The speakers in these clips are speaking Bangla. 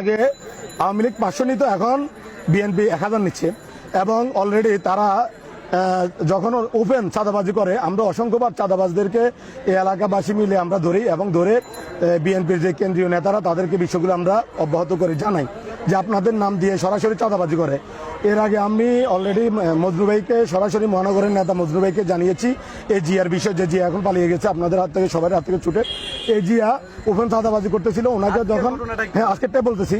আগে আওয়ামী লীগ 500 নিত, এখন বিএনপি 1000 নিচ্ছে এবং অলরেডি তারা যখন ওপেন চাঁদাবাজি করে আমরা অসংখ্যবার চাঁদাবাজদেরকে এই এলাকাবাসী মিলে আমরা ধরি এবং ধরে বিএনপির যে কেন্দ্রীয় নেতারা তাদেরকে বিষয়গুলো আমরা অব্যাহত করে জানাই যে আপনাদের নাম দিয়ে সরাসরি চাঁদাবাজি করে। এর আগে আমি অলরেডি মজনু ভাইকে সরাসরি মহানগরের নেতা মজনু ভাইকে জানিয়েছি এই জিয়ার বিষয়, যে জিয়া এখন পালিয়ে গেছে আপনাদের হাত থেকে, সবার হাত থেকে ছুটে। এই জিয়া ওপেন চাঁদাবাজি করতেছিল, ওনাকে যখন আজকেরটাই বলতেছি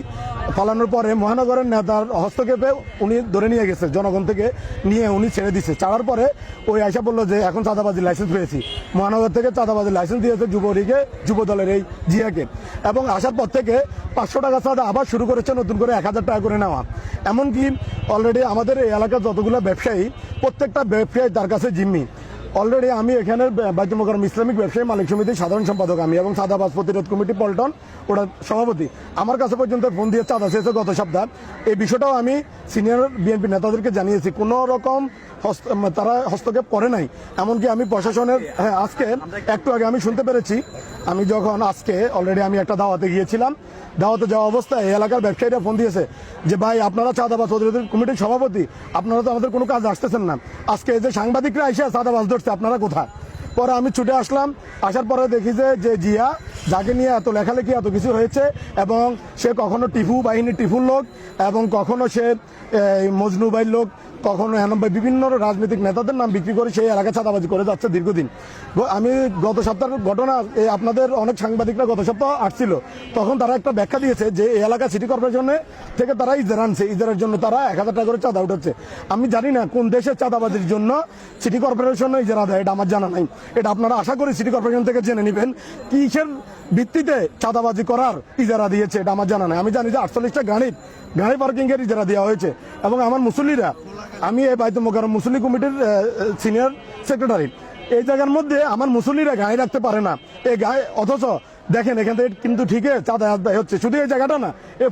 পালানোর পরে মহানগরের নেতার হস্তক্ষেপে উনি ধরে নিয়ে গেছে, জনগণ থেকে নিয়ে উনি ছেড়ে দিচ্ছে। ছাড়ার পরে ওই আয়সা বললো যে এখন চাঁদাবাজির লাইসেন্স পেয়েছি, মহানগর থেকে চাঁদাবাজির লাইসেন্স দিয়েছে যুব দলের এই জিয়াকে, এবং আসার পর থেকে 500 টাকা চাঁদা আবার শুরু করেছে নতুন করে 1000 টাকা করে নেওয়া। এমনকি অলরেডি আমাদের এই এলাকার যতগুলো ব্যবসায়ী, প্রত্যেকটা ব্যবসায়ী তার কাছে জিম্মি। অলরেডি আমি এখানে বাইতুল মোকাররম ইসলামিক ব্যবসায়ী মালিক সমিতির সাধারণ সম্পাদক আমি, এবং চাঁদাবাজ প্রতিরোধ কমিটি পল্টন ওটা সভাপতি। আমার কাছে পর্যন্ত ফোন দিয়ে চাঁদা চেয়েছে গত সপ্তাহ। এই বিষয়টাও আমি সিনিয়র বিএনপি নেতাদেরকে জানিয়েছি, কোনো রকম তারা হস্তক্ষেপ করে নাই। এমনকি আমি প্রশাসনের আজকে একটু আগে আমি শুনতে পেরেছি, আমি যখন আজকে অলরেডি আমি একটা দাওয়াতে গিয়েছিলাম, দাওয়াতে যাওয়া অবস্থায় এই এলাকার ব্যবসায়ীরা ফোন দিয়েছে যে ভাই আপনারা চাঁদাবাজ প্রতিরোধ কমিটির সভাপতি, আপনারা তো আমাদের কোনো কাজ আসতেছেন না, আজকে এই যে সাংবাদিকরা এসে চাঁদাবাজ ধরছে আপনারা কোথায়? পরে আমি ছুটে আসলাম, আসার পরে দেখি যে জিয়া যাকে নিয়ে এত লেখালেখি এত কিছু হয়েছে, এবং সে কখনো টিফু বাহিনীর টিফুর লোক, এবং কখনো সে মজনু ভাইয়ের লোক, কখনো বিভিন্ন রাজনৈতিক নেতাদের নাম বিক্রি করে সেই এলাকা চাঁদাবাজি করে যাচ্ছে দীর্ঘদিন। আমি গত সপ্তাহের ঘটনা, আপনাদের অনেক সাংবাদিকরা গত সপ্তাহ আসছিল, তখন তারা একটা ব্যাখ্যা দিয়েছে যে এই এলাকা সিটি কর্পোরেশনে থেকে তারা ইজারা আনছে, ইজারের জন্য তারা 1000 টাকা করে চাঁদা উঠাচ্ছে। আমি জানি না কোন দেশের চাঁদাবাজির জন্য সিটি কর্পোরেশন ইজারা দেয়, এটা আমার জানা নাই। এটা আপনারা আশা করি সিটি কর্পোরেশন থেকে জেনে নেবেন কিসের ভিত্তিতে চাঁদাবাজি করার ইজারা দিয়েছে, এটা আমার জানা নাই। আমি জানি যে 48টা গাড়ি পার্কিং এর ইজারা দেওয়া হয়েছে, এবং আমার মুসল্লিরা, আমি এই বাইতুল মোকাররম মুসল্লি কমিটির সিনিয়র সেক্রেটারি, এই জায়গার মধ্যে আমার মুসল্লিরা গাড়ি রাখতে পারে না এই গায়ে, অথচ দেখেন এখান থেকে কিন্তু ঠিকই চাঁদা আদায় হচ্ছে। শুধু এই জায়গাটা না, এ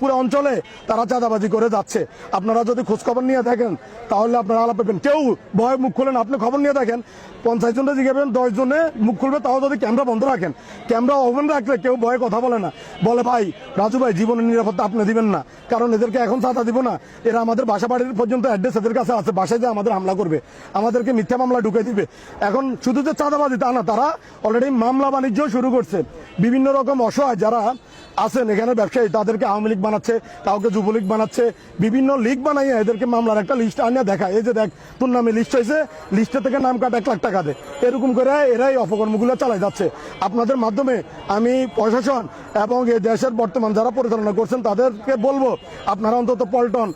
পুরো অঞ্চলে তারা চাঁদাবাজি করে যাচ্ছে। আপনারা যদি খোঁজখবর নিয়ে দেখেন তাহলে আপনারা আলাপ পাবেন। কেউ ভয় মুখ খুলেন, আপনি খবর নিয়ে দেখেন 50 জনটা জিজ্ঞাসা 10 জনে মুখ খুলবে, তাও যদি ক্যামেরা বন্ধ রাখেন, ক্যামেরা ওপেন রাখলে কেউ ভয়ে কথা বলে না, বলে ভাই রাজু ভাই জীবনের নিরাপত্তা আপনি দিবেন না, কারণ এদেরকে এখন চাঁদা দিব না, এরা আমাদের বাসা বাড়ির পর্যন্ত অ্যাড্রেস এদের কাছে আছে, বাসায় যে আমাদের হামলা করবে, আমাদেরকে মিথ্যা মামলা ঢুকে দিবে। এখন শুধু যে চাঁদাবাজি তা না, তারা অলরেডি মামলা বাণিজ্য শুরু করছে। বিভিন্ন রকম অসহায় যারা আছেন এখানে ব্যবসায়ী, তাদেরকে আওয়ামী লীগ বানাচ্ছে, কাউকে যুবলীগ বানাচ্ছে, বিভিন্ন লীগ বানাইয়া এদেরকে মামলার একটা লিস্ট আনিয়ে দেখায়, এই যে দেখ তোর নামে লিস্ট হয়েছে, লিস্টে থেকে নাম কাটা 1 লাখ টাকা দে, এরকম করে এরাই অপকর্মগুলো চালাই যাচ্ছে। আপনাদের মাধ্যমে আমি প্রশাসন এবং এই দেশের বর্তমান যারা পরিচালনা করছেন তাদেরকে বলবো, আপনারা অন্তত পল্টন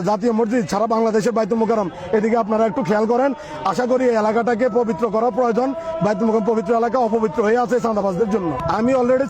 জাতীয় মসজিদ সারা বাংলাদেশের বাইতুল মোকাররম এদিকে আপনারা একটু খেয়াল করেন। আশা করি এই এলাকাটাকে পবিত্র করা প্রয়োজন। বাইতুল মোকাররম পবিত্র এলাকা অপবিত্র হয়ে আছে চাঁদাবাজদের জন্য। আমি অলরেডি